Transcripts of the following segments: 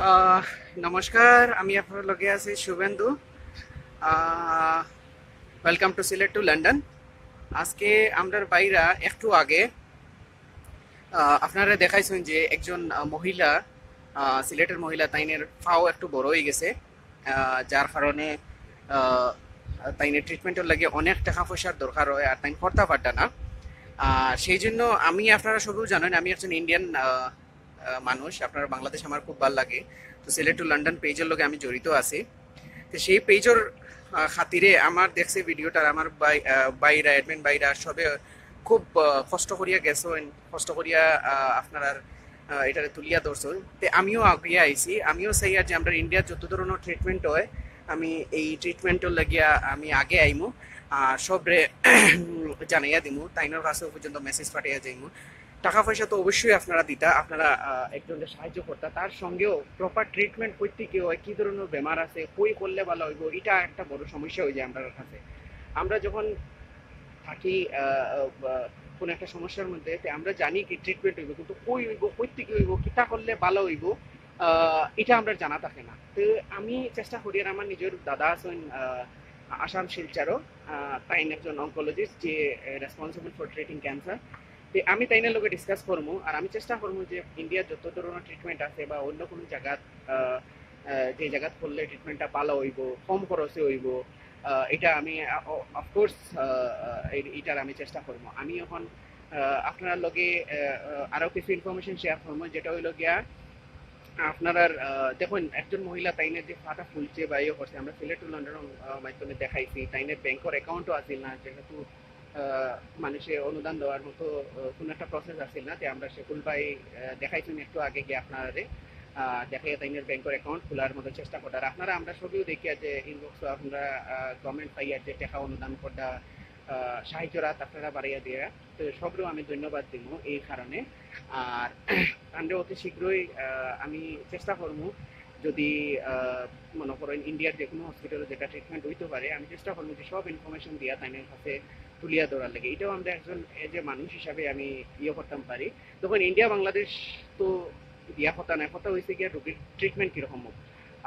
আহ, নমস্কার, আমি আপনার লগে আছি Suvendu. Welcome to Sylhet to London. আজকে আমরার বাইরা একটু আগে আপনারা দেখাইছেন যে একজন মহিলা, সিলেটের মহিলা, তাইনের ফাও একটু বড় হয়ে গেছে, যার কারণে আহ, তাইনের ট্রিটমেন্টের লাগে অনেক টাকা পয়সার দরকার হয় আর তাইন করতে পারতা না। সেই জন্য আমি, আপনারা সবই জানেন, আমি একজন ইন্ডিয়ান মানুষ। আপনারা বাংলাদেশ আমার খুব ভালো লাগে। তো সিলেট টু লন্ডন পেজের লগে আমি জড়িত আছি। তো সেই পেজের খাতিরে আমার দেখছে ভিডিওটা, আমার বাইরা অ্যাডমিন বাইরা সবে খুব কষ্ট করিয়া গেছেন, কষ্ট করিয়া আপনার এটারে তুলিয়া ধরছেন। তে আমিও আগিয়ে আইছি, আমিও চাই আর যে আমরা ইন্ডিয়ার যত ধরনের ট্রিটমেন্ট হয় আমি এই ট্রিটমেন্টের লাগিয়া আমি আগে আইমু, সবরে জানাইয়া দিমু, তাইনের কাছেও পর্যন্ত মেসেজ পাঠাইয়া যাইমু। টাকা পয়সা তো অবশ্যই আপনারা দিতা, আপনারা একজনকে সাহায্য করতা, তার সঙ্গেও প্রপার ট্রিটমেন্ট করতে কি হয়, কি ধরনের বেমার আছে, কই করলে ভালো হইব, এটা একটা বড় সমস্যা হয়ে যায় আমরা কাছে। আমরা যখন থাকি কোনো একটা সমস্যার মধ্যে, তে আমরা জানি কি ট্রিটমেন্ট হইব, কিন্তু কই হইব, কই থেকে হইব, কিতা করলে ভালো হইব, এটা আমরা জানা থাকে না। তো আমি চেষ্টা করি, আর আমার নিজের দাদা আছেন আসাম শিলচারও, তাই একজন অঙ্কোলজিস্ট যে রেসপন্সিবল ফর ট্রিটিং ক্যান্সার। তো আমি তাইনের লগে ডিসকাস করবো, আর আমি চেষ্টা করবো যে ইন্ডিয়ার যত ধরনের ট্রিটমেন্ট আছে বা অন্য কোনো জায়গাত যে জায়গাত করলে ট্রিটমেন্টটা ভালো হইব, কম খরচে হইব, এটা আমি অফকোর্স এটার আমি চেষ্টা করবো। আমি এখন আপনার লগে আরো কিছু ইনফরমেশন শেয়ার করবো, যেটা হইল গিয়া আপনার দেখুন, একজন মহিলা তাইনের যে ফাটা ফুলছে বা ইয়ে করছে, আমরা সিলেট টু লন্ডনের মাধ্যমে দেখাইছি, তাইনের ব্যাংকের অ্যাকাউন্টও আসিল না, যেহেতু মানুষে অনুদান দেওয়ার মতো কোনো একটা প্রসেস আসিল না। যে আমরা সেকুল ভাই দেখাইছি একটু আগে গিয়ে আপনারে দেখাইয়া তাইনের ব্যাংকের অ্যাকাউন্ট খোলার মতো চেষ্টা করার। আপনারা আমরা সবই দেখি যে ইনবক্স আমরা গভর্নমেন্ট পাইয়া যে টাকা অনুদান করা, সাহায্য রাত আপনারা বাড়াইয়া দিয়ে, তো সবরেও আমি ধন্যবাদ দিব এই কারণে। আর আমরা অতি শীঘ্রই আমি চেষ্টা করবো, যদি মনে করেন ইন্ডিয়ার যে কোনো হসপিটালে যেটা ট্রিটমেন্ট হইতে পারে, আমি চেষ্টা করবো যে সব ইনফরমেশন দিয়া তাইনের কাছে তুলিয়া ধরার লাগে। এটাও আমরা একজন এজ এ মানুষ হিসাবে আমি ইয়ে করতাম পারি। তখন ইন্ডিয়া বাংলাদেশ তো দিয়া কথা নাই, কথা হয়েছে গিয়া রোগীর ট্রিটমেন্ট কিরকম হোক।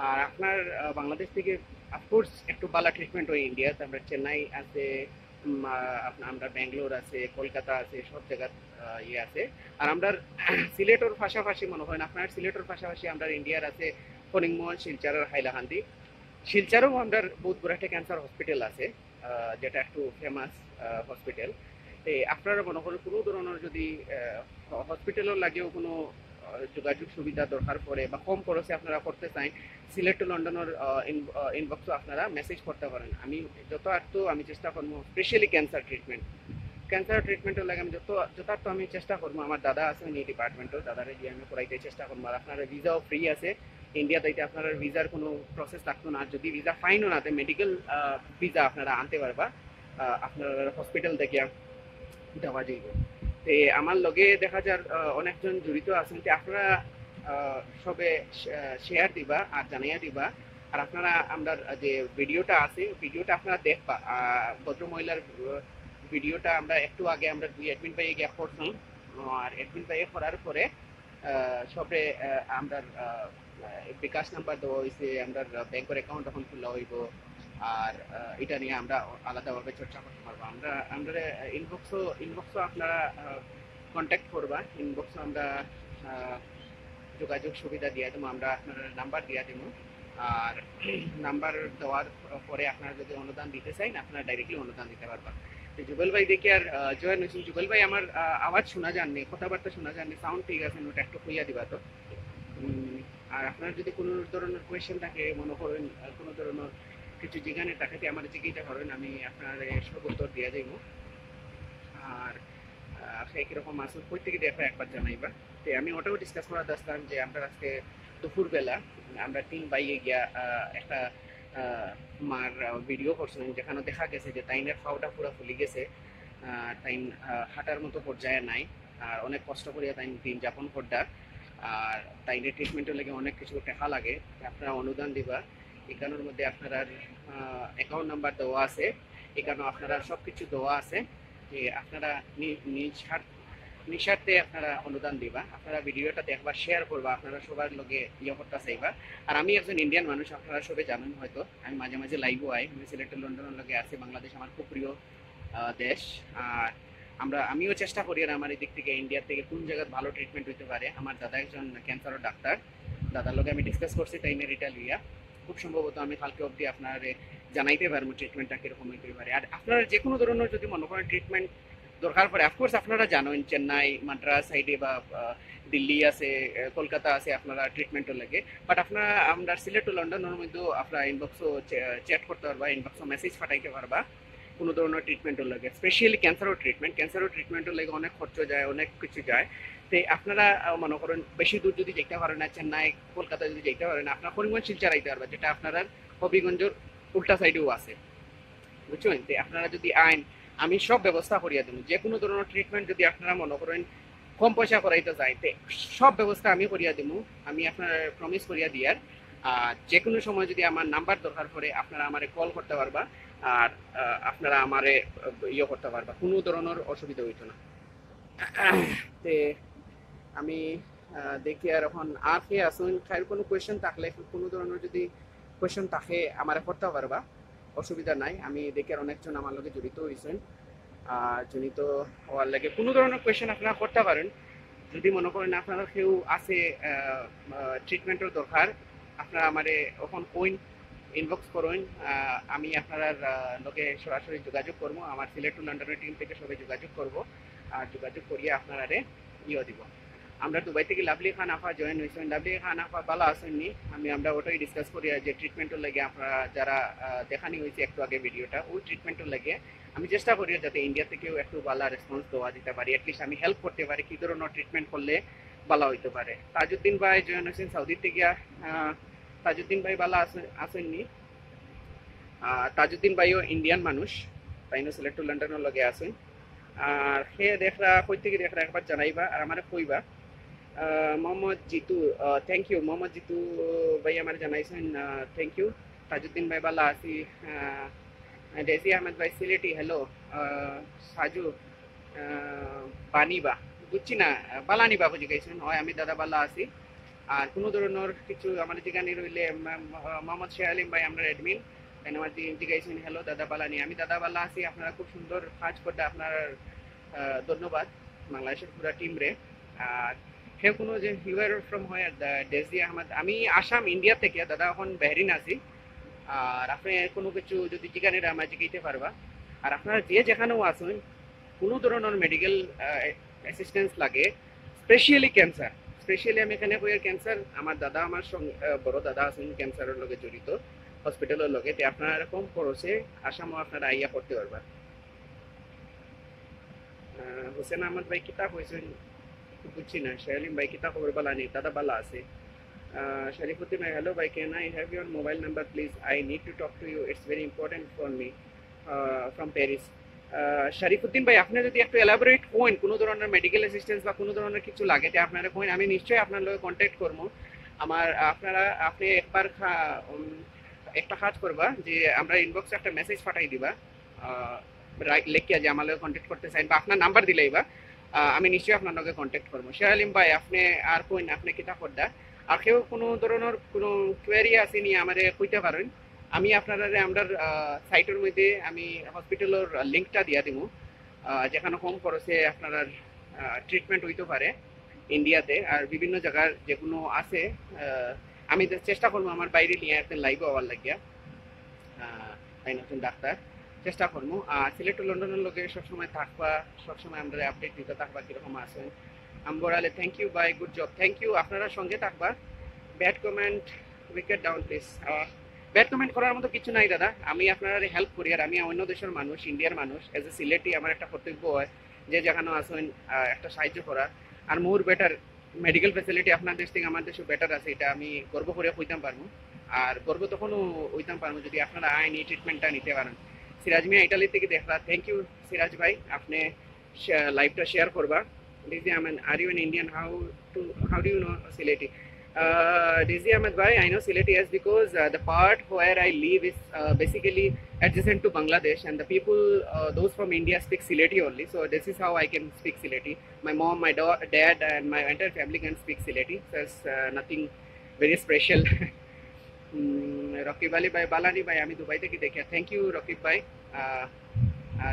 আর আপনার বাংলাদেশ থেকে অফকোর্স একটু ভালো ট্রিটমেন্ট হয় ইন্ডিয়াতে, আমরা চেন্নাই আছে, আপনার আমরা ব্যাঙ্গালোর আছে, কলকাতা আছে, সব জায়গায় ইয়ে আছে। আর আমরা সিলেটের পাশাপাশি মনে হয় আপনার সিলেটের পাশাপাশি আমরা ইন্ডিয়ার আছে ফণিংমহল, শিলচর আর হাইলাকান্দি। শিলচরেও আমরা বহুত বড় একটা ক্যান্সার হসপিটাল আছে, যেটা একটু ফেমাস হসপিটাল। আপনারা মনে করেন কোনো ধরনের যদি হসপিটালের লাগেও কোনো যোগাযোগ সুবিধা দরকার পড়ে বা কম খরচে আপনারা করতে চান, সিলেট টু লন্ডনের ইনবক্সও আপনারা মেসেজ করতে পারেন। আমি যত আর্থ আমি চেষ্টা করবো, স্পেশালি ক্যান্সার ট্রিটমেন্টের লাগে আমি যথার্থ আমি চেষ্টা করবো। আমার দাদা আছে এই ডিপার্টমেন্টও, দাদারে দিয়ে আমি করাইতে চেষ্টা করবো। আর আপনার ভিসাও ফ্রি আছে ইন্ডিয়া যাইতে, আপনার ভিসার কোনো প্রসেস লাগতো না। আর যদি ভিসা ফাইনও না, মেডিকেল ভিসা আপনারা আনতে পারবা, আপনার হসপিটাল থেকে দেওয়া যাইব। তে আমার লগে দেখা যার অনেকজন জড়িত আছেন, তে আপনারা সবে শেয়ার দিবা আর জানাইয়া দিবা। আর আপনারা আমরা যে ভিডিওটা আছে, ভিডিওটা আপনারা দেখবা। ভদ্র মহিলার ভিডিওটা আমরা একটু আগে আমরা দুই অ্যাডমিন পাইয়ে গিয়ে করতাম, আর অ্যাডমিন পাইয়ে করার পরে সবে আমরা বিকাশ নাম্বার দেওয়া হয়েছে, আমরা ব্যাংকের অ্যাকাউন্ট তখন খোলা হইব। আর এটা নিয়ে আমরা আলাদাভাবে চর্চা করতে পারবো। আমরা ইনবক্সও আপনারা কন্ট্যাক্ট করবা, ইনবক্সও আমরা আহ, যোগাযোগ সুবিধা দিয়ে দেবো, আমরা আপনার নাম্বার দিয়ে দেবো। আর নাম্বার দেওয়ার পরে আপনারা যদি অনুদান দিতে চান, আপনারা ডাইরেক্টলি অনুদান দিতে পারবেন। জুবেল ভাই দেখি আর জয়েন হয়েছেন। জুবেল ভাই, আমার আওয়াজ শোনা যাননি, কথাবার্তা শোনা যাননি, সাউন্ড ঠিক আছে? ওটা একটু হইয়া দিবা তো। আর আপনার যদি কোনো ধরনের কোয়েশ্চেন থাকে, মনে করেন কোনো ধরনের কিছু জিজ্ঞানে তাকে আমার জিজ্ঞাসা করেন, আমি আপনার সব উত্তর দিয়ে যাইব। আর সেই কিরকম আসল কই থেকে দেখো একবার জানাইবা। তো আমি ওটাও ডিসকাস করা আসলাম যে আমরা আজকে দুপুরবেলা আমরা টিম বাইয়ে গিয়া একটা মার ভিডিও করছিলাম, যেখানে দেখা গেছে যে তাইনের ফাওটা পুরো ফুলি গেছে, তাইন হাঁটার মতো পর্যায়ে নাই। আর অনেক কষ্ট করিয়া তাইন দিন যাপন করডা। আর তাইনের ট্রিটমেন্টের লাগে অনেক কিছু টাকা লাগে, আপনারা অনুদান দিবা। এখানের মধ্যে আপনার অ্যাকাউন্ট নাম্বার দেওয়া আছে, এখানে আপনারা সব কিছু দেওয়া আছে, যে আপনারা নিজ নিঃস্বার্থে আপনারা অনুদান দিবা, আপনারা ভিডিওটা দেখবা, শেয়ার করবা, আপনারা সবার লগে করতে চাইবা। আর আমি একজন ইন্ডিয়ান মানুষ, আপনারা সবাই জানেন হয়তো, আমি মাঝে মাঝে লাইভও আই, আমি সিলেট লন্ডনের লগে আছি। বাংলাদেশ আমার খুব প্রিয় দেশ। আর আমিও চেষ্টা করি আর আমার এই দিক থেকে ইন্ডিয়ার থেকে কোন জায়গায় ভালো ট্রিটমেন্ট হইতে পারে। আমার দাদা একজন ক্যান্সারের ডাক্তার, দাদার লগে আমি ডিসকাস করছি টাইমের এটা লইয়া। খুব সম্ভবত আমি কালকে অবধি আপনার জানাইতে পারবো ট্রিটমেন্টটা কিরকম হইতে পারে। আর আপনারা যে কোনো ধরনের যদি মনে করেন ট্রিটমেন্ট দরকার পড়ে, অফকোর্স আপনারা জানেন চেন্নাই মাদ্রাস সাইডে বা দিল্লি আছে, কলকাতা আছে আপনারা ট্রিটমেন্টের লাগে। বাট আপনারা আমরা সিলেট ও লন্ডনের মধ্যেও আপনারা ইনবক্সও চ্যাট করতে পারবা, ইনবক্সও মেসেজ পাঠাইতে পারবা কোনো ধরনের ট্রিটমেন্টের লাগে। স্পেশালি ক্যান্সারের ট্রিটমেন্টের লাগে অনেক খরচ যায়, অনেক কিছু যায়। তো আপনারা মনে করেন বেশি দূর যদি যেতে পারেন না, চেন্নাই কলকাতা যদি যেতে পারেন না, আপনার করিমগঞ্জ শিলচর আইতে পারবা, যেটা আপনার হবিগঞ্জের উল্টা সাইডেও আছে, বুঝছেন? তো আপনারা যদি আইন, আমি সব ব্যবস্থা করিয়া দেবো। যে কোনো ধরনের ট্রিটমেন্ট যদি আপনারা মনে করেন কম পয়সা করাইতে চাইতে, সব ব্যবস্থা আমি করিয়া দেবো। আমি আপনার প্রমিস করিয়া দিয়ার। আর যে কোনো সময় যদি আমার নাম্বার দরকার পড়ে আপনারা আমারে কল করতে পারবা, আর আপনারা আমারে করতে পারবা, কোনো ধরনের অসুবিধা হইতো না। তে আমি দেখি আর এখন আর কে আসুন, খায়ের কোনো কোয়েশ্চেন থাকলে, কোনো ধরনের যদি কোয়েশ্চেন থাকে আমারে করতে পারবা, অসুবিধা নাই। আমি দেখি আর অনেকজন আমার লগে জড়িত হয়েছেন, জড়িত হওয়ার লাগে কোনো ধরনের কোয়েশ্চেন আপনারা করতে পারেন। যদি মনে করেন আপনারা কেউ আছে ট্রিটমেন্টের দরকার, আপনারা আমারে এখন কইন, ইনবক্স করুন, আমি আপনার লগে সরাসরি যোগাযোগ করবো। আমার সিলেট টু লন্ডনের টিম থেকে সবাই যোগাযোগ করব, আর যোগাযোগ করিয়ে আপনারে দিব। আমরা দুবাই থেকে লাভলি খান আফা জয়েন হয়েছেন। লাভলি খান আফা ভালো আসেননি, আমরা ওটাই ডিসকাস করি যে ট্রিটমেন্টের লাগে আপনারা যারা দেখানি হয়েছে একটু আগে ভিডিওটা, ওই ট্রিটমেন্টের লাগে আমি চেষ্টা করি যাতে ইন্ডিয়া থেকেও একটু ভালো রেসপন্স দেওয়া দিতে পারি, অ্যাটলিস্ট আমি হেল্প করতে পারি কী ধরনের ট্রিটমেন্ট করলে ভালো হইতে পারে। তাজউদ্দিন ভাই জয়েন হয়েছেন সৌদি থেকে। তাজউদ্দিন ভাই ভালো আসেননি। তাজউদ্দিন ভাইও ইন্ডিয়ান মানুষ, তাইনো সিলেট টু লন্ডনের লগে আছেন। আর সে দেখরা কই থেকে দেখরা একবার জানাইবা আর আমার কইবা। মোহাম্মদ জিতু, থ্যাংক ইউ মোহাম্মদ জিতু ভাই আমার জানাইছেন, থ্যাংক ইউ। তাজউদ্দিন ভাই ভালো আছি। ডেজি আহমেদ ভাই সিলেটি, হ্যালো। সাজু বানিবা, বুঝছি না, বালানিবা বুঝে গেছেন, হয় আমি দাদা বালা আছি। আর কোনো ধরনের কিছু আমার জিগানি রইলে মোহাম্মদ শেখ আলিম ভাই আমরা অ্যাডমিন, আমার জিগাইছেন, হ্যালো দাদা বালানি, আমি দাদা বালা আছি। আপনারা খুব সুন্দর কাজ করতে, আপনার ধন্যবাদ বাংলাদেশের পুরা টিম রে। আর কেউ কোনো যে ইউআর ফ্রম হয় ডেজি আহমদ, আমি আসাম ইন্ডিয়া থেকে দাদা, এখন বেহরিন আছি। আর আপনি কোনো কিছু যদি জিগানিরা আমার জিগাইতে পারবা। আর আপনারা যে যেখানেও আসুন, কোনো ধরনের মেডিকেল অ্যাসিস্ট্যান্স লাগে, স্পেশালি ক্যান্সার, স্পেশালি আমি এখানে কই ক্যান্সার, আমার দাদা, আমার সঙ্গে বড় দাদা আছেন ক্যান্সারের লগে জড়িত, হসপিটালের লগে। তে আপনারা এরকম খরচে আসামও আপনারা আইয়া করতে পারবা। হোসেন আহমদ ভাই কিতাব হয়েছেন বুঝছি না। শাহলিম ভাই কিতাব খবর বালা নেই, দাদা বালা আছে। শরীফুদ্দিন ভাই, hello ভাই, can I have your mobile number please? I need to talk to you, it's very important for me, from Paris. Sharifuddin ভাই, আপনি যদি একটু এলাবোরেট করেন কোনো ধরনের মেডিকেল অ্যাসিস্ট্যান্স বা কোনো ধরনের কিছু লাগে তে আপনারা কইন, আমি নিশ্চয়ই আপনার লগে কন্ট্যাক্ট করবো। আপনি একবার একটা কাজ করবা যে আমরা ইনবক্সে একটা মেসেজ পাঠাই দিবা, লেখিয়া যে আমার লগে কন্ট্যাক্ট করতে চাইন বা আপনার নাম্বার দিলেইবা, আমি নিশ্চয়ই আপনার লগে কন্ট্যাক্ট করবো। শেখ আলিম ভাই, আপনি আর কইন আপনি কিতা করদা, আর কেউ কোনো ধরনের কোনো কোয়ারি আছে নিয়ে আমারে কইতে পারেন। আমি আপনারা আমরা সাইটের মধ্যে আমি হসপিটালের লিঙ্কটা দিয়া দিব, যেখানে কম খরচে আপনার ট্রিটমেন্ট হইতে পারে ইন্ডিয়াতে আর বিভিন্ন জায়গার যেগুলো আছে। আমি চেষ্টা করবো আমার বাইরে নিয়ে একদিন লাইভে হওয়ার লাগিয়া, তাই নতুন ডাক্তার চেষ্টা করবো। আর সিলেট লন্ডনের লোকে সবসময় থাকবা, সবসময় আমরা আপডেট দিতে থাকবা কীরকম আছেন। আম্বরালে, thank you bye, good job, thank you. আপনারা সঙ্গে থাকবা। Bad comment wicket down please. Bad comment করার মতো কিছু নাই দাদা, আমি আপনারা হেল্প করি। আর আমি অন্য দেশের মানুষ, ইন্ডিয়ার মানুষ, এজ এ সিলেটি আমার একটা কর্তব্য হয় যে যেখানে আসেন একটা সাহায্য করা। আর মোর বেটার মেডিকেল ফেসিলিটি আপনার দেশ থেকে আমার দেশে বেটার আছে, এটা আমি গর্ব করে হইতাম পারবো। আর গর্ব তখনও হইতাম পারবো যদি আপনারা আইন এই ট্রিটমেন্টটা নিতে পারেন। সিরাজ মিয়া ইটালি থেকে দেখলা, থ্যাংক ইউ সিরাজ ভাই, আপনি লাইভটা শেয়ার করবা। Are you an Indian? How do you know Sileti? Daisy Ahmed Bhai, I know Sylhet yes because the part where I live is basically adjacent to Bangladesh, and the people, those from India, speak Sylheti only. So this is how I can speak Sylheti. My mom, my dad, and my entire family can speak Sylheti. So it's nothing very special. Rakib Ali ভাই বালানি ভাই আমি Dubai থেকে দেখি thank you Rakib ভাই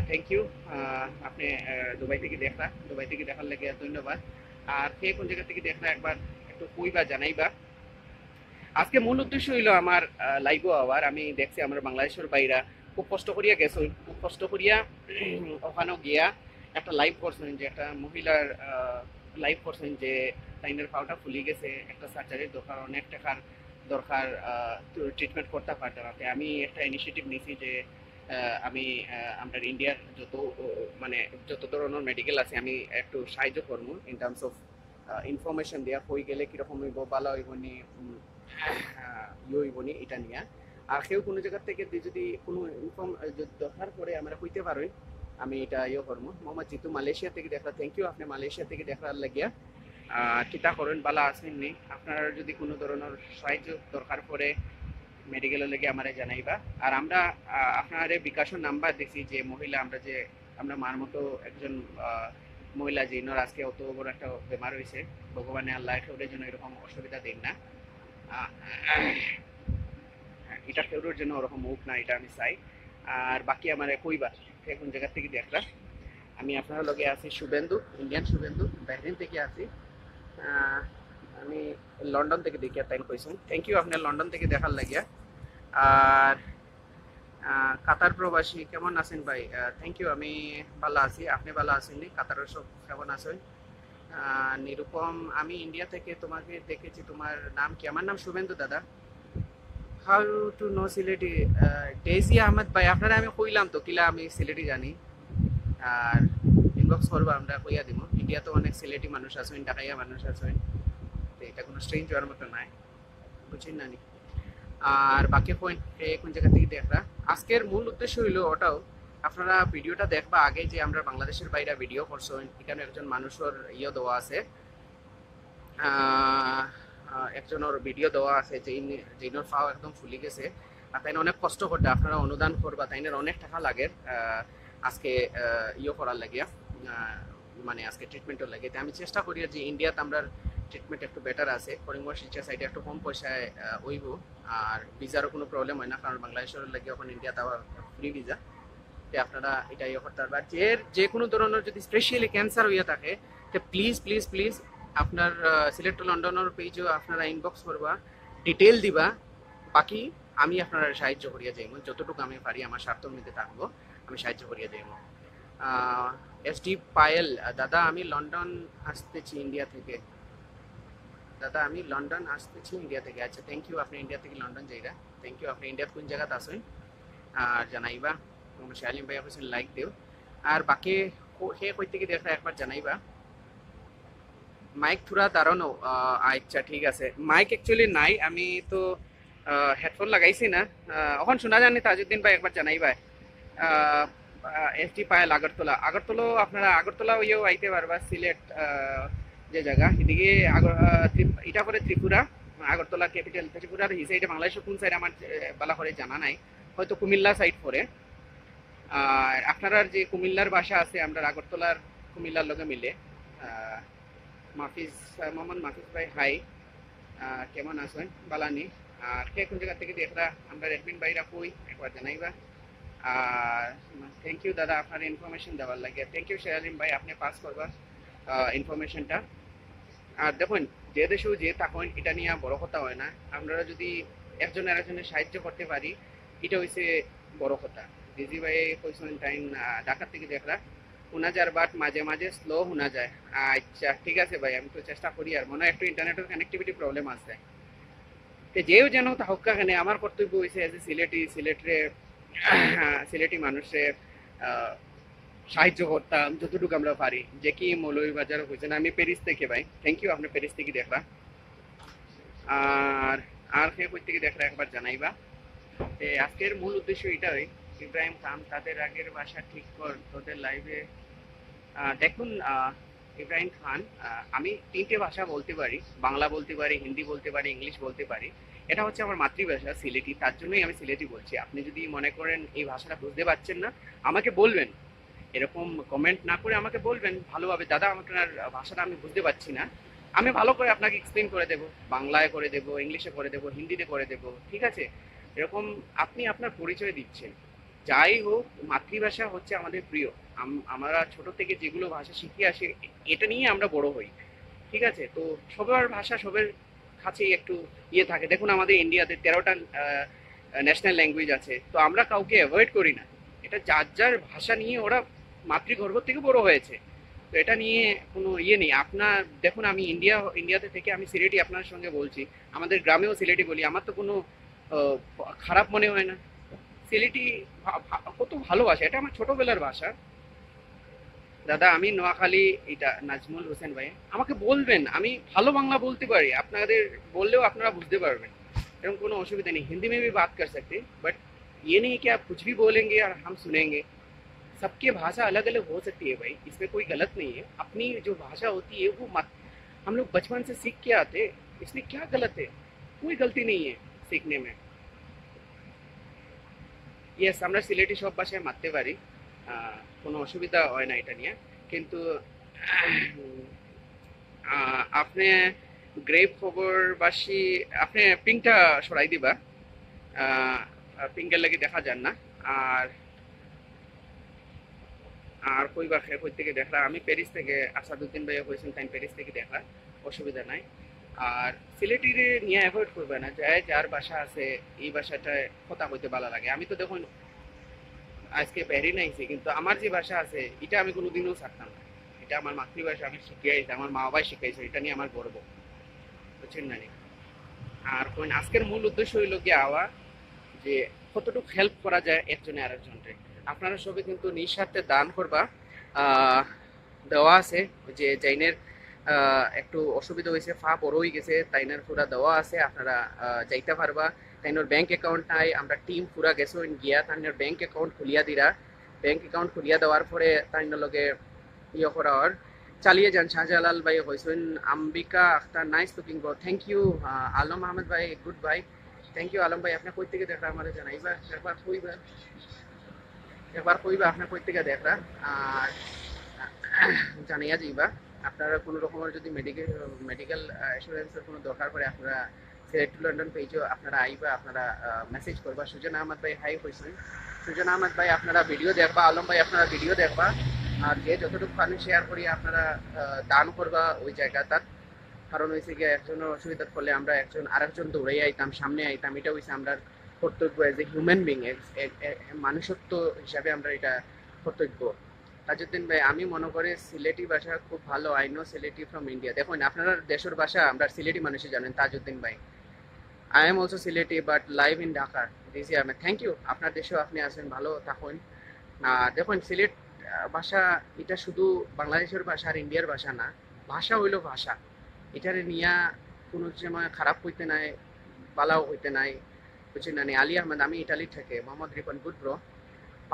thank you আপনি Dubai থেকে দেখা Dubai থেকে দেখার লাগে ধন্যবাদ আর কে কোন জায়গা থেকে দেখা একবার একটু কইবা জানাইবা আজকে মূল উদ্দেশ্য হইলো আমার লাইভও আবার আমি দেখছি আমার বাংলাদেশের বাইরা খুব কষ্ট করিয়া গেছো খুব কষ্ট করিয়া ওখানেও গিয়া একটা লাইভ করছেন যে একটা মহিলার লাইভ করছেন যে তাইনের পাওটা ফুলি গেছে একটা সার্জারির দরকার অনেক টাকার দরকার ট্রিটমেন্ট করতে পারতে পারতে আমি একটা ইনিশিয়েটিভ নিয়েছি যে আমি আমরা ইন্ডিয়ার যত মানে যত ধরনের মেডিকেল আছে আমি একটু সাহায্য করবো ইন টার্মস অফ ইনফরমেশন দেওয়া হয়ে গেলে কীরকম হইব ভালো হইব নি ইয়ে হইব নি এটা নিয়ে আর কেউ কোনো জায়গার থেকে যদি কোনো ইনফর্ম দরকার পরে আমরা হইতে পারি আমি এটা ইয়ে করবো মোহাম্মদ জিতু মালয়েশিয়া থেকে দেখা থ্যাংক ইউ আপনি মালয়েশিয়া থেকে দেখার লাগিয়া চিন্তা করেন বালা আসেননি আপনার যদি কোনো ধরনের সাহায্য দরকার পড়ে মেডিকেলের লেগে আমরা জানাইবা আর আমরা আপনার বিকাশের নাম্বার দিছি যে মহিলা আমরা যে আমরা মার মতো একজন মহিলা যিনার আজকে অত বড় একটা বেমার হয়েছে ভগবানে আল্লাহ কেউরের জন্য এরকম অসুবিধা দিন না এটা কেউরের জন্য ওরকম মুখ না এটা আমি চাই আর বাকি আমার কইবা কোন জায়গা থেকে দেখলা আমি আপনার লগে আছি শুভেন্দু ইন্ডিয়ান শুভেন্দু বাহরিন থেকে আছি আমি লন্ডন থেকে দেখি তাই কইছেন থ্যাংক ইউ আপনার লন্ডন থেকে দেখার লাগিয়া আর কাতার প্রবাসী কেমন আছেন ভাই থ্যাংক ইউ আমি ভালো আছি আপনি ভালো আছেন নি কাতারের সব কেমন আছেন নিরুপম আমি ইন্ডিয়া থেকে তোমাকে দেখেছি তোমার নাম কি আমার নাম শুভেন্দু দাদা how to know Sylheti daisy Ahmed ভাই আপনারা আমি কইলাম তো কিলা আমি সিলেটি জানি আর ইনবক্স করবো আমরা কইয়া দিব ইন্ডিয়াতে অনেক সিলেটি মানুষ আছেন ঢাকাইয়া মানুষ আছেন তো এটা কোনো স্ট্রেঞ্জ হওয়ার মতো নাই বুঝছেন না নি আর বাকি পয়েন্ট কোন জায়গা থেকে দেখরা আজকের মূল উদ্দেশ্য হইলো ওটাও আপনারা ভিডিওটা দেখবা আগে যে আমরা বাংলাদেশের বাইরে ভিডিও করছেন এখানে একজন মানুষের ইয়ে দেওয়া আছে একজনের ভিডিও দেওয়া আছে যে যিনার পাও একদম ফুলি গেছে আর তাই অনেক কষ্ট করতে আপনারা অনুদান করবা তাইনের অনেক টাকা লাগে আজকে ইয়ে করার লাগিয়া মানে আজকে ট্রিটমেন্টের লাগে আমি চেষ্টা করি যে ইন্ডিয়াতে আমরা ট্রিটমেন্ট একটু বেটার আছে করিমগঞ্জ শিলচর সাইডে একটু কম পয়সায় হইব আর ভিসারও কোনো প্রবলেম হয় না কারণ বাংলাদেশের লাগে এখন ইন্ডিয়াতে আবার ফ্রি ভিসা তো আপনারা এটা ইয়ে করতে পারবেন যে কোনো ধরনের যদি স্পেশালি ক্যান্সার হইয়া থাকে তো প্লিজ প্লিজ প্লিজ আপনার সিলেক্ট লন্ডনের পেজও আপনারা ইনবক্স করবা ডিটেল দিবা বাকি আমি আপনারা সাহায্য করিয়া যাইব যতটুকু আমি পারি আমার স্বার্থের মধ্যে থাকবো আমি সাহায্য করিয়া যাইব এসডি পায়েল দাদা আমি লন্ডন আসতেছি ইন্ডিয়া থেকে দাদা আমি লন্ডন আসতেছি ইন্ডিয়া থেকে আচ্ছা থ্যাংক ইউ আপনি ইন্ডিয়া থেকে লন্ডন যাইরা থ্যাংক ইউ আপনি ইন্ডিয়াত কোন জায়গাতে আসেন আর জানাইবা শালিম ভাইয়া কইছেন লাইক দেও আর বাকি হে কই থেকে দেখা একবার জানাইবা মাইক থোড়া দাঁড়ানো আচ্ছা ঠিক আছে মাইক অ্যাকচুয়ালি নাই আমি তো হেডফোন লাগাইছি না এখন শোনা জানি তাজউদ্দিন ভাই একবার জানাইবা এসডি পায়েল আগরতলা আপনারা আগরতলা ইয়েও আইতে পারবা সিলেট যে জায়গা এদিকে এটা করে ত্রিপুরা আগরতলা ক্যাপিটাল ত্রিপুরার এই সাইডে বাংলাদেশের কোন সাইড আমার বালা করে জানা নাই হয়তো কুমিল্লা সাইড পরে আর আপনার যে কুমিল্লার ভাষা আছে আমরা আগরতলার কুমিল্লার লগে মিলে মাহফিজ মোহাম্মদ মাহফিজ ভাই হাই কেমন আছেন বালানি আর কে কোন জায়গা থেকে দেখরা আমরা রেডমিন ভাইরা কই একবার জানাইবা আর থ্যাংক ইউ দাদা আপনার ইনফরমেশন দেওয়ার লাগে থ্যাংক ইউ শেয়ালিম ভাই আপনি পাস করবা ইনফরমেশনটা আর দেখুন যে দেশেও যে তখন এটা নিয়ে বড় কথা হয় না আপনারা যদি একজন আরেকজনের সাহায্য করতে পারি এটা হইছে বড় কথা দিদি ভাই কইছেন টাইম ঢাকা থেকে দেখরা শোনা যায় বাট মাঝে মাঝে স্লো শোনা যায় আচ্ছা ঠিক আছে ভাই আমি তো চেষ্টা করি আর মনে হয় একটু ইন্টারনেটের কানেক্টিভিটি প্রবলেম আছে তো যেও যেন হক্কা খানে আমার কর্তব্য হয়েছে এজ এ সিলেটি মানুষের সাহায্য করতাম যতটুকু আমরা পারি যে কি মৌলভীবাজার হয়েছে না আমি প্যারিস থেকে ভাই থ্যাংক ইউ আপনি প্যারিস থেকে দেখবা আর সে কই থেকে দেখরা একবার জানাইবা আজকের মূল উদ্দেশ্য এটাই ইব্রাহিম খান তাদের আগের বাসা ঠিক কর তোদের লাইভে দেখুন ইব্রাহিম খান। আমি তিনটে ভাষা বলতে পারি, বাংলা বলতে পারি, হিন্দি বলতে পারি, ইংলিশ বলতে পারি। এটা হচ্ছে আমার মাতৃভাষা সিলেটি, তার জন্যই আমি সিলেটি বলছি। আপনি যদি মনে করেন এই ভাষাটা বুঝতে পারছেন না, আমাকে বলবেন, এরকম কমেন্ট না করে আমাকে বলবেন ভালোভাবে, দাদা আপনার ভাষাটা আমি বুঝতে পারছি না, আমি ভালো করে আপনাকে এক্সপ্লেন করে দেবো, বাংলায় করে দেবো, ইংলিশে করে দেবো, হিন্দিতে করে দেবো, ঠিক আছে? এরকম আপনি আপনার পরিচয় দিচ্ছেন। যাই হোক, মাতৃভাষা হচ্ছে আমাদের প্রিয়। আমরা ছোট থেকে যেগুলো ভাষা শিখে আসি, এটা নিয়ে আমরা বড় হই, ঠিক আছে? তো সবার ভাষা সবার কাছেই একটু ইয়ে থাকে। দেখুন আমাদের ইন্ডিয়াতে 13টা ন্যাশনাল ল্যাঙ্গুয়েজ আছে, তো আমরা কাউকে অ্যাভয়েড করি না। এটা যার যার ভাষা নিয়ে ওরা মাতৃগর্ভ থেকে বড় হয়েছে, তো এটা নিয়ে কোনো ইয়ে নেই। আপনার দেখুন, আমি ইন্ডিয়াতে থেকে আমি সিলেটি আপনার সঙ্গে বলছি, আমাদের গ্রামেও সিলেটি বলি, আমার তো কোনো আহ, খারাপ মনে হয় না। সিলেটি কত ভালোবাসা, এটা আমার ছোটবেলার ভাষা। দাদা আমি নোয়াখালী, এটা নাজমুল হোসেন ভাই। আমাকে বলবেন, আমি ভালো বাংলা বলতে পারি, আপনাদের বললেও আপনারা বুঝতে পারবেন, एरकम কোনো অসুবিধা नहीं। हिंदी में भी बात कर सकते हैं, बट ये नहीं कि आप कुछ भी बोलेंगे और हम सुनेंगे। सबकी भाषा अलग अलग हो सकती है भाई, इसमें कोई गलत नहीं है। अपनी जो भाषा होती है वो मत, हम लोग बचपन से सीख के आते हैं, इसमें क्या गलत है? कोई गलती नहीं है सीखने में। ইয়েস, আমরা সিলেটি সব ভাষায় মারতে পারি, কোনো অসুবিধা হয় না এটা নিয়ে। কিন্তু আপনি গ্রেপ খবরবাসী, আপনি পিংটা সরাই দিবা, পিঙ্কের লাগি দেখা যান না। আর আর কইবা কই থেকে দেখলা, আমি প্যারিস থেকে, আসাদুদ্দিন ভাইয়া কইছেন তাই প্যারিস থেকে দেখলা, অসুবিধা নাই। আর সিলেটির নিয়ে অ্যাভয়েড করবে না, যায় যার বাসা আছে এই বাসাটায় কথা কইতে ভালো লাগে। আমি তো দেখুন আজকে বেরি নাইছি, কিন্তু আমার যে ভাষা আছে এটা আমি কোনোদিনও ছাড়তাম না। এটা আমার মাতৃভাষা, আমি শিখে আইছি, আমার মা বাবাই শিখাইছে, এটা নিয়ে আমার গর্ব, বুঝছেন না নি? আর কোন আজকের মূল উদ্দেশ্য হইল কি আওয়া, যে কতটুকু হেল্প করা যায় একজনে আরেকজনকে। আপনারা সবাই কিন্তু নিঃস্বার্থে দান করবা। আহ, দেওয়া আছে যে জাইনের একটু অসুবিধা হয়েছে, ফা বড় হয়ে গেছে, তাইনার পুরা দেওয়া আছে, আপনারা যাইতে পারবা। তাইনোর ব্যাংক অ্যাকাউন্ট নাই, আমরা টিম পুরা গেছো গিয়া তাইনোর ব্যাংক অ্যাকাউন্ট খুলিয়া দিরা। ব্যাংক অ্যাকাউন্ট খুলিয়া দেওয়ার পরে তাইনোর লগে ইয়ে করা আর চালিয়ে যান। শাহজালাল ভাই হয়েছেন, Ambika Akhtar, nice looking bro, thank you. Alam Ahmed ভাই, গুড ভাই, থ্যাংক ইউ। আলম ভাই আপনার কই থেকে দেখা আমার জানাইবা, একবার কইবা আপনার কই থেকে দেখা, আর জানাইয়া যাইবা। আপনারা কোনো রকমের যদি মেডিকেল অ্যাসুরেন্সের কোনো দরকার পড়ে, আপনারা সিলেট টু লন্ডন পেজও আপনারা আইবা, আপনারা মেসেজ করবা। সুজন আহমদ ভাই হাই হয়েছেন, সুজন আহমদ ভাই আপনারা ভিডিও দেখবা, আলম ভাই আপনারা ভিডিও দেখবা, আর যে যতটুকু পানি শেয়ার করি আপনারা দান করবা ওই জায়গাটার। কারণ হয়েছে গিয়ে একজনের অসুবিধার ফলে আমরা একজন আরেকজন দৌড়াই আইতাম, সামনে আইতাম, এটা হয়েছে আমরা কর্তব্য এজ এ হিউম্যান বিং, মানুষত্ব হিসাবে আমরা এটা কর্তব্য। তাজউদ্দিন ভাই আমি মনে করি সিলেটি ভাষা খুব ভালো, I know Sylheti from India. দেখুন আপনার দেশের ভাষা আমরা সিলেটি মানুষই জানেন তাজউদ্দিন ভাই। I am also Sylheti but live in Dhaka this year. Thank you, আপনার দেশেও আপনি আছেন, ভালো থাকুন। দেখুন সিলেট ভাষা এটা শুধু বাংলাদেশের ভাষা আর ইন্ডিয়ার ভাষা না, ভাষা হইল ভাষা, এটারে নিয়া কোনো সময় খারাপ হইতে নাই, বালাও হইতে নাই, বুঝছেন না? আলী আহমেদ, আমি ইটালি থেকে, মোহাম্মদ রিপন, গুড ব্রো।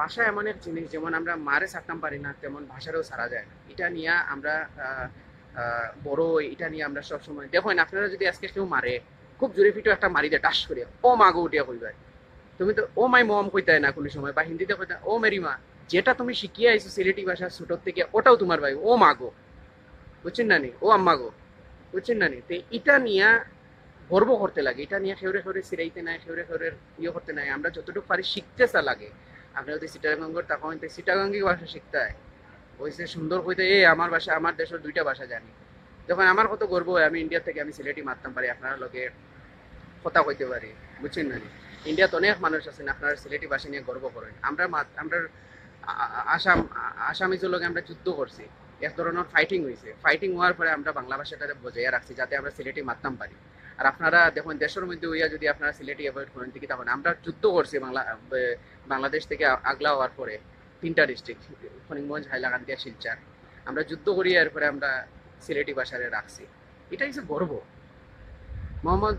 ভাষা এমন এক জিনিস, যেমন আমরা মারে ছাড়তাম পারি না, তেমন ভাষারও ছাড়া যায় না। এটা নিয়ে আমরা বড়, এটা নিয়ে আমরা সবসময় দেখেন। আপনারা যদি আজকে কেউ মারে, খুব জোরে ফিটো একটা মারি দেয় টাস করে, ও মাগো উঠিয়া কইবাই, তুমি তো ও মাই মম কইতে না কোনো সময়, বা হিন্দিতে কইতে ও মেরি মা। যেটা তুমি শিখিয়ে আইছো সিলেটি ভাষা ছোটোর থেকে, ওটাও তোমার ভাই, ও মাগো, বুঝছেন না নি? ও আম্মা গো, বুঝছেন না নি? তো এটা নিয়ে গর্ব করতে লাগে, এটা নিয়ে খেউরে খেউরে সিরাইতে নাই, খেউরে খেউরে ইয়ে করতে নাই। আমরা যতটুকু পারি শিখতে চা লাগে। আপনি যদি সিটাগাঙ্গর তখন সিটাগাঙ্গি ভাষা শিখতে হয়, ওইসে সুন্দর কইতে এ আমার ভাষা, আমার দেশের দুইটা ভাষা জানি। যখন আমার কত গর্ব হয়, আমি ইন্ডিয়া থেকে আমি সিলেটি মারতাম পারি, আপনার লগে কথা কইতে পারি, বুঝছেন না? ইন্ডিয়াতে অনেক মানুষ আছেন আপনারা সিলেটি ভাষা নিয়ে গর্ব করেন। আমরা আসাম আসামিজের লগে আমরা যুদ্ধ করছি, এক ধরনের ফাইটিং হয়েছে, ফাইটিং হওয়ার পরে আমরা বাংলা ভাষাটাকে বজায় রাখছি যাতে আমরা সিলেটি মারতাম পারি। আর আপনারা দেখুন দেশের মধ্যে হইয়া যদি আপনারা সিলেটি অ্যাভয়েড করেন, ঠিক তখন আমরা যুদ্ধ করছি বাংলাদেশ থেকে আগলা হওয়ার পরে 3টা ডিস্ট্রিক্ট, ফরিংগঞ্জ, হাইলাকান্দি, শিলচর, আমরা যুদ্ধ করি, এরপরে আমরা সিলেটি ভাষারে রাখছি। এটা হচ্ছে গর্ব। মোহাম্মদ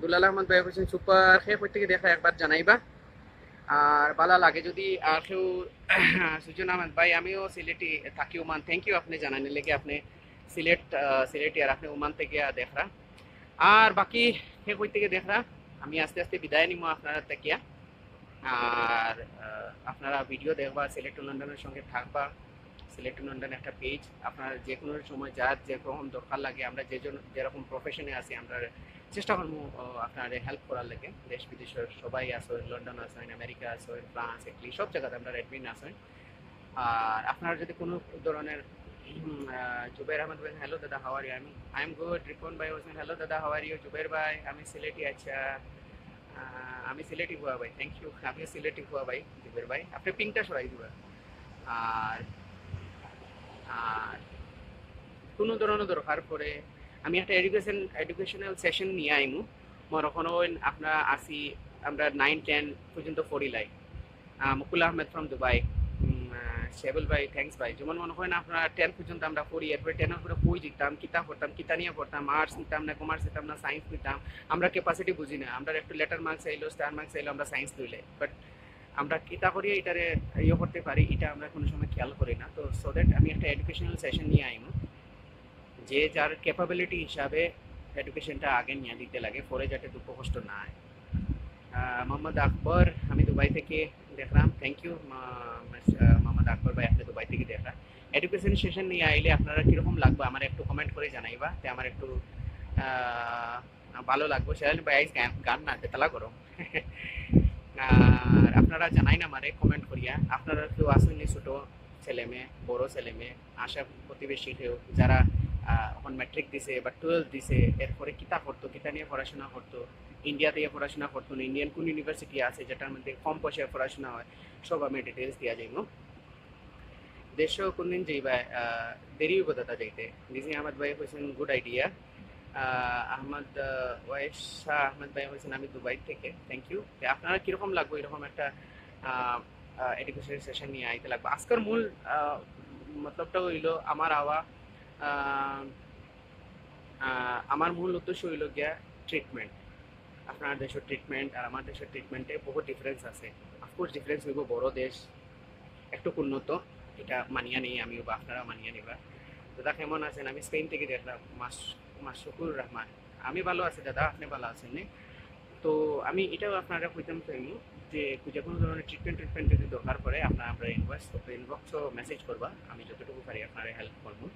দুলাল আহমদ ভাই বলছেন সুপার, খেয়ে কই থেকে দেখা একবার জানাইবা। আর ভালো লাগে যদি আর কেউ সুজন আহমেদ ভাই আমিও সিলেটি থাকি ওমান, থ্যাংক ইউ আপনি জানানি লেগে আপনি সিলেটি আর আপনি ওমান থেকে দেখরা। আর বাকি সে কই থেকে দেখরা আমি আস্তে আস্তে বিদায় নিব আপনারা থেকে। আর আপনারা ভিডিও দেখবা, সিলেট টু লন্ডনের সঙ্গে থাকবা। সিলেট টু লন্ডন একটা পেজ, আপনার যে কোনো সময় যার যেরকম দরকার লাগে আমরা যেরকম প্রফেশনে আছি আমরা চেষ্টা করবো আপনার হেল্প করার লাগে। দেশ বিদেশের সবাই আসেন, লন্ডন আসেন, আমেরিকা আসেন, ফ্রান্স, ইটালি সব জায়গাতে আমরা অ্যাডমিন আসেন। আর আপনার যদি কোনো ধরনের জুবের আহমদ বলেন হ্যালো দাদা how are you, I am good. Ripon ভাই বলছেন হ্যালো দাদা হাউ আর ইউ। জুবের ভাই আমি সিলেটি, আচ্ছা আমি সিলেটি হুয়া ভাই, থ্যাংক ইউ। আপনি সিলেটি হুয়া ভাই জুবের ভাই, আপনি পিঙ্কটা সরাই দিবা। আর আর কোনো ধরনের দরকার পড়ে আমি একটা এডুকেশনাল সেশন নিয়ে আইমু। মনে করেন আপনার আসি আমরা 9-10 পর্যন্ত পড়িলাই। মুকুল আহমেদ ফ্রম দুবাই, শেবুল ভাই থ্যাংকস ভাই। যেমন মনে করেন আপনার 10 পর্যন্ত আমরা পড়ি, এরপরে 10-এর পরে বই দিতাম, কিতাব পড়তাম, কিতা নিয়ে পড়তাম, আর্টস নিতাম না, কমার্স নিতাম না, সায়েন্স নিতাম। আমরা ক্যাপাসিটি বুঝি না, আমরা একটু লেটার মার্কস আইলো, স্টার মার্কস আইলো, আমরা সায়েন্স লইলে। বাট আমরা কিতা করিয়ে এটারে ইয়ে করতে পারি এটা আমরা কোনো সময় খেয়াল করি না। তো সো দ্যাট আমি একটা এডুকেশনাল সেশন নিয়ে আইমু, যে যার ক্যাপাবিলিটি হিসাবে এডুকেশনটা আগে নিয়ে দিতে লাগে, পরে যাতে দুঃখ কষ্ট না হয়। মোহাম্মদ আকবর আমি দুবাই থেকে দেখলাম, থ্যাংক ইউ মোহাম্মদ আকবর ভাই, আপনি দুবাই থেকে দেখলাম। এডুকেশন সেশন নিয়ে আইলে আপনারা কীরকম লাগবে আমার একটু কমেন্ট করে জানাইবা, তে আমার একটু ভালো লাগবে। সেখানে ভাই গান না তেতলা করো আর আপনারা জানাই না আমারে কমেন্ট করিয়া, আপনারা কেউ আসেননি ছোট ছেলে মেয়ে, বড় ছেলে মেয়ে, আশা প্রতিবেশী কেউ যারা এখন ম্যাট্রিক দিছে বা 12 দিছে, এরপরে কিতা করতো, কিতা নিয়ে পড়াশোনা করতো, ইন্ডিয়া থেকে পড়াশোনা করতো না, ইন্ডিয়ান কোন ইউনিভার্সিটি আছে যেটার মধ্যে কম পয়সায় পড়াশোনা হয়, সব আমি ডিটেলস দিয়া যাইব। দেশও কোনদিন যাইবা দেরি হইব দাদা যাইতে। ডিজি আহমদ ভাই হয়েছেন গুড আইডিয়া। আহমদ ওয়াইস শাহ আহমদ ভাই হয়েছেন আমি দুবাই থেকে, থ্যাংক ইউ। আপনারা কীরকম লাগবে এরকম একটা এডুকেশন সেশন নিয়ে আইতে লাগবে। আজকের মূল মতলবটা হইল আমার আওয়া আমার মূল উদ্দেশ্য হইল গিয়া ট্রিটমেন্ট। আপনার দেশের ট্রিটমেন্ট আর আমার দেশের ট্রিটমেন্টে বহুত ডিফারেন্স আছে। অফকোর্স ডিফারেন্স হইব, বড় দেশ একটু উন্নত, এটা মানিয়া নেই আমিও বা আপনারা মানিয়া নিবা। দাদা কেমন আছেন? আমি স্পেন থেকে দেখলাম, মাসুকুর রহমান। আমি ভালো আছি দাদা, আপনি ভালো আছেন নি? তো আমি এটাও আপনারা কইতাম চাইনি যে যে কোনো ধরনের ট্রিটমেন্ট যদি দরকার পড়ে আমরা ইনবক্সও মেসেজ করবা, আমি যতটুকু পারি আপনারা হেল্প করবো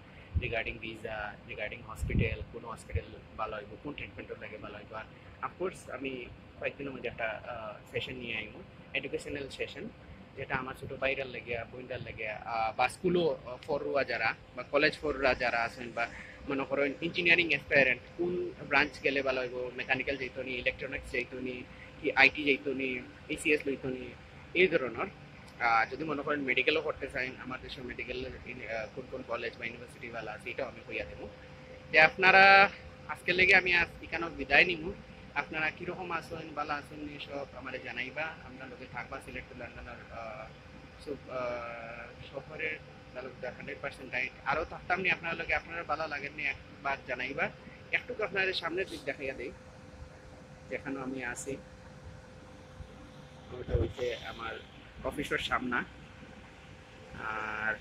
রিগার্ডিং ভিসা, রিগার্ডিং হসপিটাল, কোন হসপিটাল ভালো হইব, কোন ট্রিটমেন্টের লাগে ভালো হইব। আর অফকোর্স আমি কয়েকদিনের মধ্যে একটা সেশন নিয়ে আইব, এডুকেশনাল সেশন, যেটা আমার ছোটো বাইরের লেগে বইন্ডার লেগে বা স্কুলও ফরুয়া যারা বা কলেজ ফরুয়া যারা আছেন, বা মনে করেন ইঞ্জিনিয়ারিং অ্যাসপায়ারেন্ট কোন ব্রাঞ্চ গেলে ভালো হইব, মেকানিক্যাল যাইতো নি, ইলেকট্রনিক্স যাইতো নি, কি আইটি যাইতো নি, এসিএস লইতো নি, এই ধরনের। যদি মনে করেন মেডিকেলও করতে চান, আমার দেশের মেডিকেল কোন কোন কলেজ বা ইউনিভার্সিটি ভালো আছে এটাও আমি কইয়া দেবো। যে আপনারা আজকের লেগে আমি এখানে বিদায় নিব। আপনারা কীরকম আছেন, ভালো আছেন সব আমার জানাইবা, আপনার লোকে থাকবা। সিলেট টু লন্ডনের শহরের 100% রাইট, আরও থাকতাম নি আপনার লোকে, আপনারা ভালো লাগেননি একবার জানাইবা। একটু আপনাদের সামনের দিক দেখাইয়া দিই যেখানে আমি আছি, ওটা হচ্ছে আমার অফিসের সামনা। আর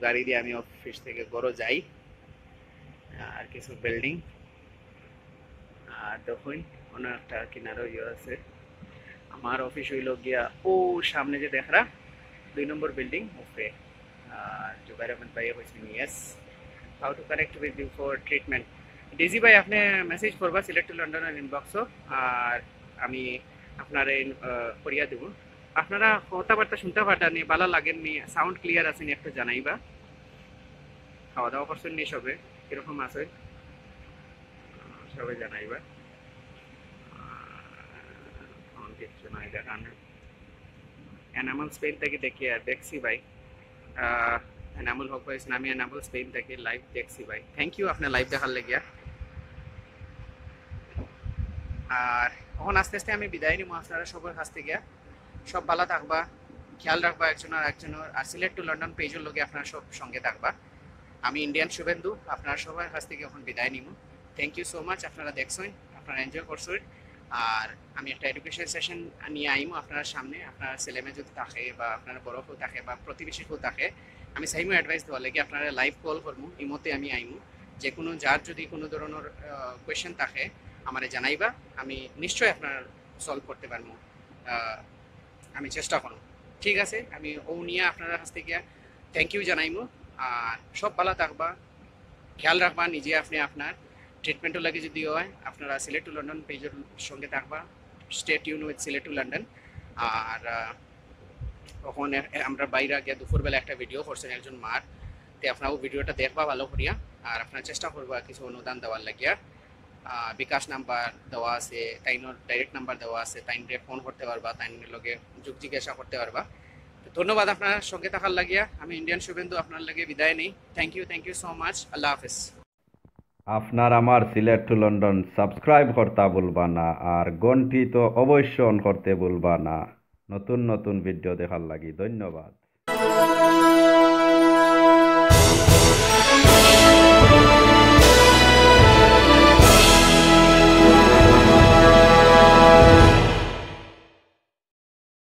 গাড়ি দিয়ে আমি অফিস থেকে ঘরও যাই। আর কিছু বিল্ডিং, আর দেখুন অনেক একটা কিনারও ইয়ে আছে। আমার অফিস হইল গিয়া ও সামনে যে দেখরা 2 নম্বর বিল্ডিং উপরে। আর জুবাইর আহমেদ ভাই হয়েছেন yes, how to connect with you for treatment. DG ভাই আপনি মেসেজ করবা সিলেক্ট টু লন্ডনের ইনবক্সও, আর আমি আপনার করিয়া দেব। আপনারা কথাবার্তা শুনতে পারতেন নি, ভালো লাগেননি, সাউন্ড ক্লিয়ার আছে নি একটু জানাইবা। খাওয়া দাওয়া করছেন নি সবে, কিরকম আছে সবাই জানাইবা। কিছু নয় দেখান, এনামল স্পেন থেকে দেখছি ভাই। এনামুল হক ভাই, আমি এনামুল স্পেন থেকে লাইভ দেখছি ভাই, থ্যাংক ইউ আপনার লাইভ দেখার লেগিয়া। আর এখন আস্তে আস্তে আমি বিদায় নিব আপনারা সবার কাছ থেকে। সব ভালো থাকবা, খেয়াল রাখবা একজন আর একজনের। আর সিলেট টু লন্ডন পেজের লোকে আপনারা সব সঙ্গে থাকবা। আমি ইন্ডিয়ান শুভেন্দু, আপনারা সবার কাছ থেকে এখন বিদায় নিব। থ্যাংক ইউ সো মাচ, আপনারা দেখছেন, আপনারা এনজয় করছেন। আর আমি একটা এডুকেশন সেশন নিয়ে আইমু আপনার সামনে, আপনার ছেলেমেয়ে যদি থাকে বা আপনার বড় কেউ থাকে বা প্রতিবেশী কেউ থাকে, আমি চাইমু অ্যাডভাইস দেওয়ার লাগে আপনারা লাইভ কল করবো, ইমতে আমি আইমু। যে কোনো যার যদি কোনো ধরনের কোয়েশ্চেন থাকে আমারে জানাইবা, আমি নিশ্চয়ই আপনার সলভ করতে পারবো। আমি চেষ্টা করব। ঠিক আছে, আমি ও নিয়ে আপনার কাছ থেকে থ্যাংক ইউ জানাইমু। আর সব ভালো থাকবা, খেয়াল রাখবা নিজে, আপনি আপনার ট্রিটমেন্টও লাগে যদি হয় আপনারা সিলেট টু লন্ডন পেজের সঙ্গে থাকবা, stay tune with Sylhet to London. আর ওখানে আমরা বাইরে গিয়ে দুপুরবেলা একটা ভিডিও করছেন একজন মার, তে আপনারাও ভিডিওটা দেখবা ভালো করিয়া। আর আপনারা চেষ্টা করবা কিছু অনুদান দেওয়ার লাগিয়া। বিকাশ নাম্বার দেওয়া আছে, তাইনোর ডাইরেক্ট নাম্বার দেওয়া আছে, তাইনরে ফোন করতে পারবা, তাইনের লগে যোগ জিজ্ঞাসা করতে পারবা। ধন্যবাদ আপনার সঙ্গে থাকার লাগিয়া। আমি ইন্ডিয়ান শুভেন্দু আপনার লাগে বিদায় নেই। Thank you so much. আল্লাহ হাফেজ। আপনার আমার সিলেট টু লন্ডন সাবস্ক্রাইব করতে ভুলবা না, আর ঘন্টি তো অবশ্য অন করতে ভুলবা না নতুন নতুন ভিডিও দেখার লাগি। ধন্যবাদ।